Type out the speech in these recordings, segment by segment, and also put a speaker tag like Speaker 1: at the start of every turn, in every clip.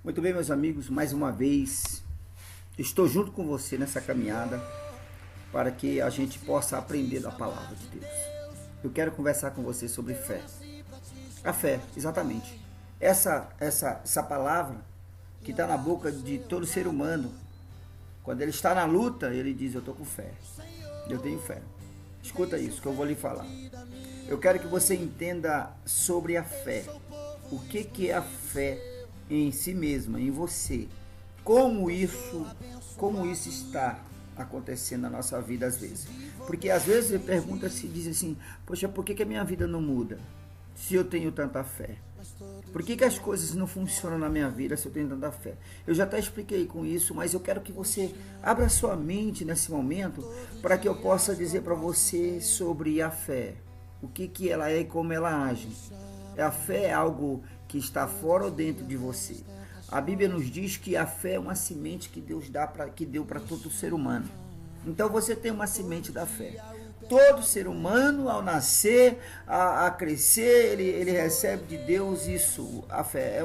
Speaker 1: Muito bem, meus amigos, mais uma vez estou junto com você nessa caminhada para que a gente possa aprender da palavra de Deus. Eu quero conversar com você sobre fé. A fé, exatamente. Essa palavra que está na boca de todo ser humano, quando ele está na luta, ele diz: eu estou com fé, eu tenho fé. Escuta isso que eu vou lhe falar. Eu quero que você entenda sobre a fé. O que é a fé em si mesma, em você? Como isso está acontecendo na nossa vida às vezes? Porque às vezes você pergunta, se diz assim: poxa, por que a minha vida não muda se eu tenho tanta fé? Por que as coisas não funcionam na minha vida se eu tenho tanta fé? Eu já até expliquei com isso, mas eu quero que você abra sua mente nesse momento para que eu possa dizer para você sobre a fé. O que ela é e como ela age. A fé é algo que está fora ou dentro de você. A Bíblia nos diz que a fé é uma semente que Deus deu para todo ser humano. Então você tem uma semente da fé. Todo ser humano, ao nascer, a crescer, ele recebe de Deus isso. A fé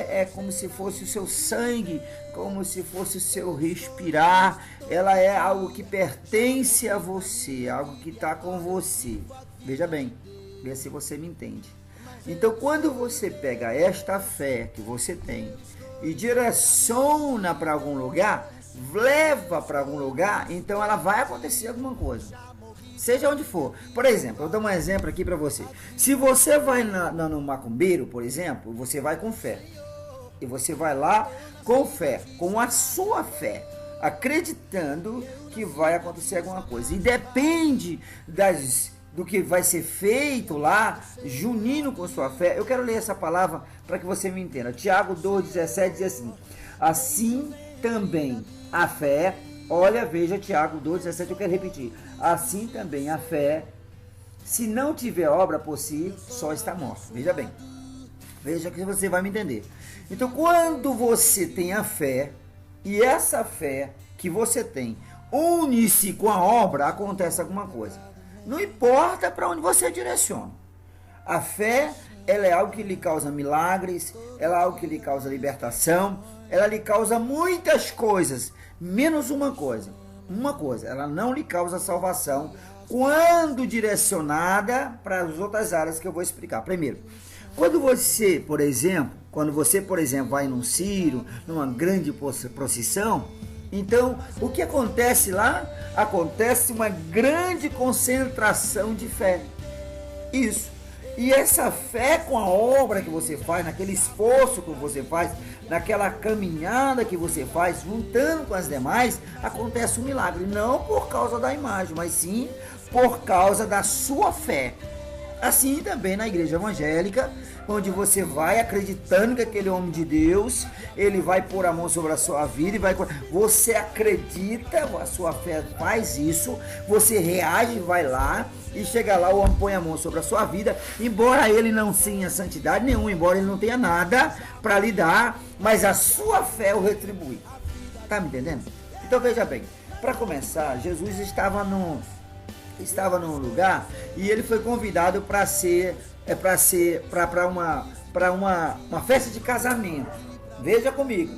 Speaker 1: é como se fosse o seu sangue, como se fosse o seu respirar. Ela é algo que pertence a você, algo que está com você. Veja bem, vê se você me entende. Então, quando você pega esta fé que você tem e direciona para algum lugar, leva para algum lugar, então ela vai acontecer alguma coisa. Seja onde for. Por exemplo, eu dou um exemplo aqui para você. Se você vai no macumbeiro, por exemplo, você vai com fé. E você vai lá com fé, com a sua fé, acreditando que vai acontecer alguma coisa. E depende do que vai ser feito lá, junino com sua fé. Eu quero ler essa palavra para que você me entenda. Tiago 2,17 diz assim: assim também a fé. Olha, veja Tiago 2,17, eu quero repetir. Assim também a fé, se não tiver obra por si, só está morta. Veja bem. Veja que você vai me entender. Então, quando você tem a fé, e essa fé que você tem une-se com a obra, acontece alguma coisa. Não importa para onde você direciona. A fé, ela é algo que lhe causa milagres, ela é algo que lhe causa libertação, ela lhe causa muitas coisas, menos uma coisa. Uma coisa, ela não lhe causa salvação quando direcionada para as outras áreas que eu vou explicar. Primeiro, quando você, por exemplo, vai num ciro, numa grande procissão, então, o que acontece lá? Acontece uma grande concentração de fé. Isso. E essa fé com a obra que você faz, naquele esforço que você faz, naquela caminhada que você faz, juntando com as demais, acontece um milagre. Não por causa da imagem, mas sim por causa da sua fé. Assim também na igreja evangélica, onde você vai acreditando que aquele homem de Deus, ele vai pôr a mão sobre a sua vida e você acredita, a sua fé faz isso, você reage, vai lá e chega lá, o homem põe a mão sobre a sua vida, embora ele não tenha santidade nenhuma, embora ele não tenha nada para lhe dar, mas a sua fé o retribui. Tá me entendendo? Então veja bem, para começar, Jesus estava num lugar e ele foi convidado para uma festa de casamento. Veja comigo.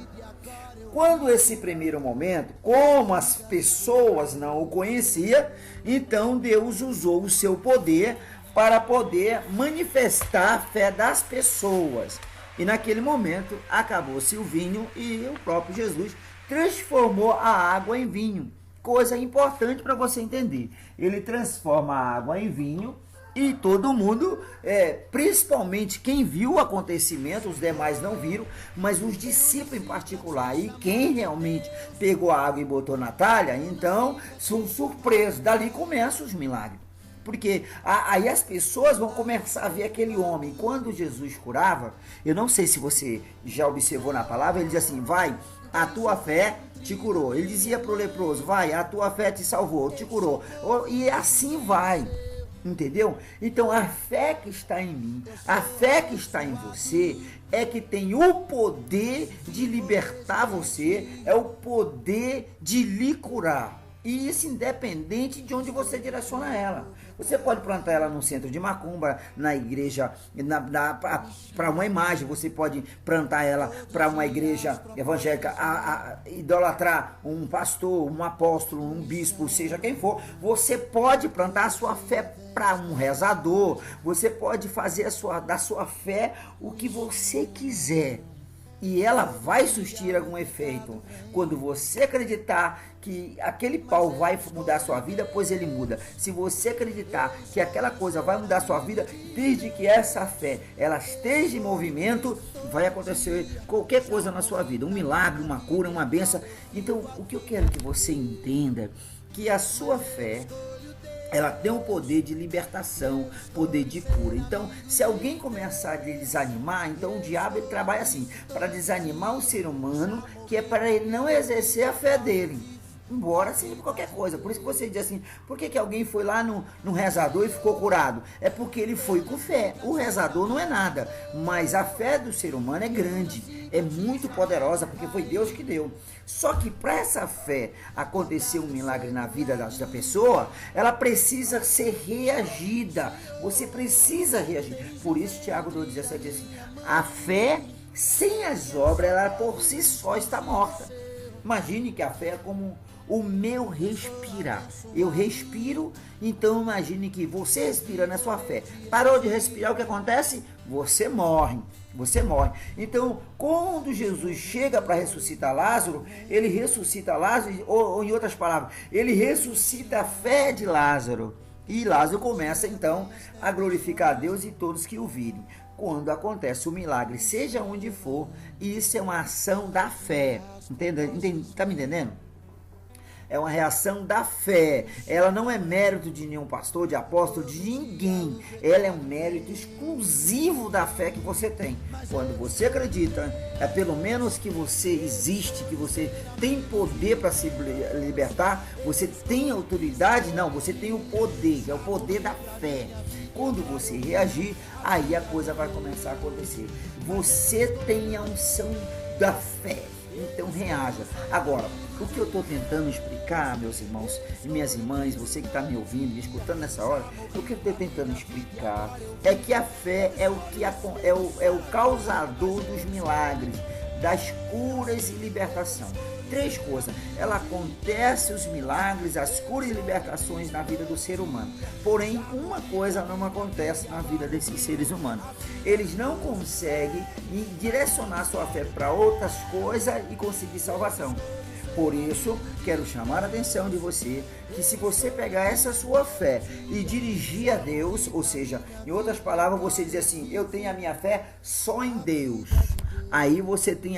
Speaker 1: Quando esse primeiro momento, como as pessoas não o conheciam, então Deus usou o seu poder para poder manifestar a fé das pessoas. E naquele momento acabou-se o vinho e o próprio Jesus transformou a água em vinho. Coisa importante para você entender. Ele transforma a água em vinho e todo mundo, principalmente quem viu o acontecimento, os demais não viram, mas os discípulos em particular, e quem realmente pegou a água e botou na talha, então são surpresos. Dali começam os milagres. Porque aí as pessoas vão começar a ver aquele homem. Quando Jesus curava, eu não sei se você já observou na palavra, ele diz assim: vai, a tua fé te curou. Ele dizia para o leproso: vai, a tua fé te salvou, te curou. E assim vai. Entendeu? Então a fé que está em mim, a fé que está em você, é que tem o poder de libertar você, é o poder de lhe curar. E isso independente de onde você direciona ela. Você pode plantar ela no centro de macumba, na igreja, para uma imagem. Você pode plantar ela para uma igreja evangélica, idolatrar um pastor, um apóstolo, um bispo, seja quem for. Você pode plantar a sua fé para um rezador. Você pode fazer da sua fé o que você quiser. E ela vai surtir algum efeito. Quando você acreditar que aquele pau vai mudar a sua vida, pois ele muda. Se você acreditar que aquela coisa vai mudar a sua vida, desde que essa fé ela esteja em movimento, vai acontecer qualquer coisa na sua vida. Um milagre, uma cura, uma bênção. Então, o que eu quero que você entenda, que a sua fé, ela tem um poder de libertação, poder de cura. Então, se alguém começar a desanimar, então o diabo ele trabalha assim, para desanimar o ser humano, que é para ele não exercer a fé dele. Embora seja qualquer coisa. Por isso que você diz assim, por que alguém foi lá no rezador e ficou curado? É porque ele foi com fé. O rezador não é nada, mas a fé do ser humano é grande, é muito poderosa, porque foi Deus que deu. Só que para essa fé acontecer um milagre na vida da pessoa, ela precisa ser reagida. Você precisa reagir. Por isso Tiago 2,17 diz assim, a fé sem as obras, ela por si só está morta. Imagine que a fé é como o meu respirar. Eu respiro, então imagine que você respirando a sua fé. Parou de respirar, o que acontece? Você morre. Você morre. Então, quando Jesus chega para ressuscitar Lázaro, ele ressuscita Lázaro, ou em outras palavras, ele ressuscita a fé de Lázaro. E Lázaro começa então a glorificar a Deus e todos que o virem. Quando acontece o milagre, seja onde for, isso é uma ação da fé. Tá me entendendo? É uma reação da fé. Ela não é mérito de nenhum pastor, de apóstolo, de ninguém. Ela é um mérito exclusivo da fé que você tem. Quando você acredita, é pelo menos que você existe, que você tem poder para se libertar, você tem autoridade, não, você tem o poder, que é o poder da fé. Quando você reagir, aí a coisa vai começar a acontecer. Você tem a unção da fé. Então reaja. Agora, o que eu estou tentando explicar, meus irmãos e minhas irmãs, você que está me ouvindo, me escutando nessa hora, o que eu estou tentando explicar é que a fé é o causador dos milagres, das curas e libertação. Três coisas, ela acontece os milagres, as curas e libertações na vida do ser humano. Porém, uma coisa não acontece na vida desses seres humanos. Eles não conseguem direcionar sua fé para outras coisas e conseguir salvação. Por isso, quero chamar a atenção de você, que se você pegar essa sua fé e dirigir a Deus, ou seja, em outras palavras, você dizer assim, eu tenho a minha fé só em Deus. Aí você tem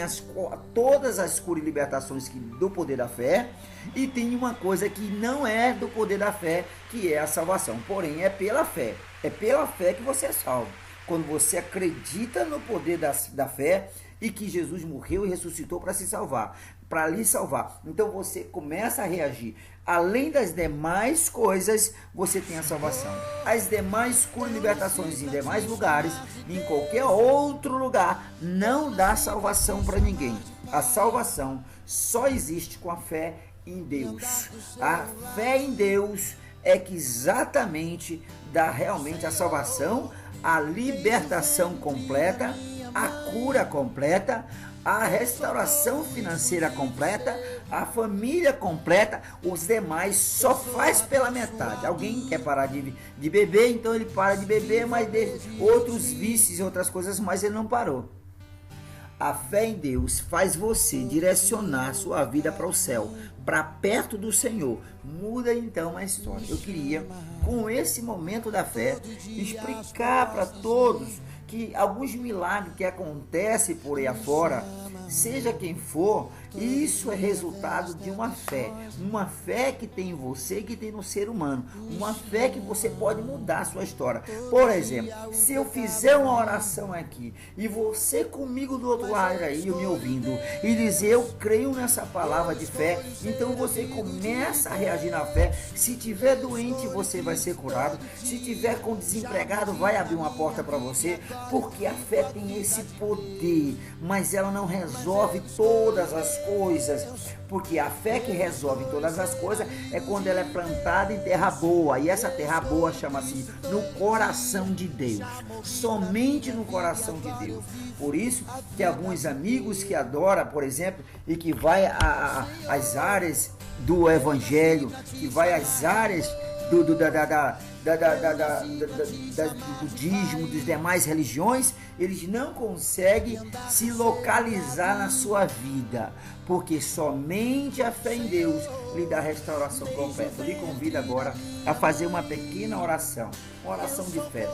Speaker 1: todas as curas e libertações do poder da fé, e tem uma coisa que não é do poder da fé, que é a salvação. Porém, é pela fé. É pela fé que você é salvo. Quando você acredita no poder da fé e que Jesus morreu e ressuscitou para se salvar, para lhe salvar. Então você começa a reagir. Além das demais coisas, você tem a salvação. As demais curas e libertações em demais lugares, em qualquer outro lugar, não dá salvação para ninguém. A salvação só existe com a fé em Deus. A fé em Deus é que exatamente dá realmente a salvação, a libertação completa, a cura completa, a restauração financeira completa, a família completa. Os demais só faz pela metade. Alguém quer parar de beber, então ele para de beber, mas deixa outros vícios e outras coisas, mas ele não parou. A fé em Deus faz você direcionar sua vida para o céu, para perto do Senhor. Muda então a história. Eu queria, com esse momento da fé, explicar para todos que alguns milagres que acontecem por aí afora, seja quem for, isso é resultado de uma fé que tem em você, que tem no ser humano, uma fé que você pode mudar a sua história. Por exemplo, se eu fizer uma oração aqui e você comigo do outro lado aí, me ouvindo, e dizer eu creio nessa palavra de fé, então você começa a reagir na fé. Se tiver doente, você vai ser curado. Se tiver com desempregado, vai abrir uma porta para você. Porque a fé tem esse poder, mas ela não resolve todas as coisas. Porque a fé que resolve todas as coisas é quando ela é plantada em terra boa. E essa terra boa chama-se no coração de Deus. Somente no coração de Deus. Por isso que alguns amigos que adoram, por exemplo, e que vai às áreas do evangelho, que vai às áreas do budismo, das demais religiões, eles não conseguem se localizar na sua vida, porque somente a fé em Deus lhe dá restauração completa. Eu lhe convido agora a fazer uma pequena oração, uma oração de fé.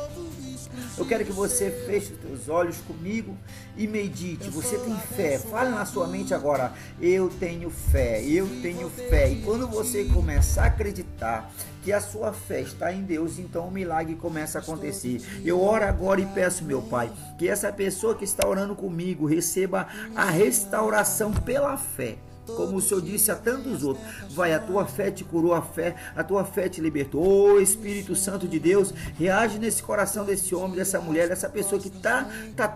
Speaker 1: Eu quero que você feche os teus olhos comigo e medite. Você tem fé? Fale na sua mente agora: eu tenho fé, eu tenho fé. E quando você começar a acreditar que a sua fé está em Deus, então o milagre começa a acontecer. Eu oro agora e peço, meu Pai, que essa pessoa que está orando comigo receba a restauração pela fé. Como o Senhor disse a tantos outros: vai, a tua fé te curou, a tua fé te libertou. Ô Espírito Santo de Deus, reage nesse coração desse homem, dessa mulher, dessa pessoa que tá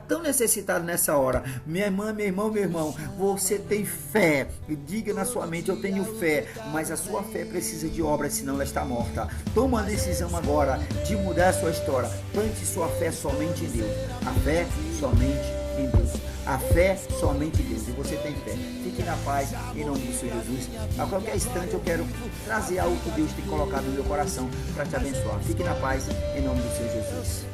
Speaker 1: tão necessitada nessa hora. Minha irmã, meu irmão, você tem fé. E diga na sua mente: eu tenho fé. Mas a sua fé precisa de obras, senão ela está morta. Toma a decisão agora de mudar a sua história. Plante sua fé somente em Deus. A fé somente em Deus. A fé somente em Deus. E você tem fé. Fique na paz, em nome do Senhor Jesus. A qualquer instante eu quero trazer algo que Deus tem colocado no meu coração para te abençoar. Fique na paz, em nome do Senhor Jesus.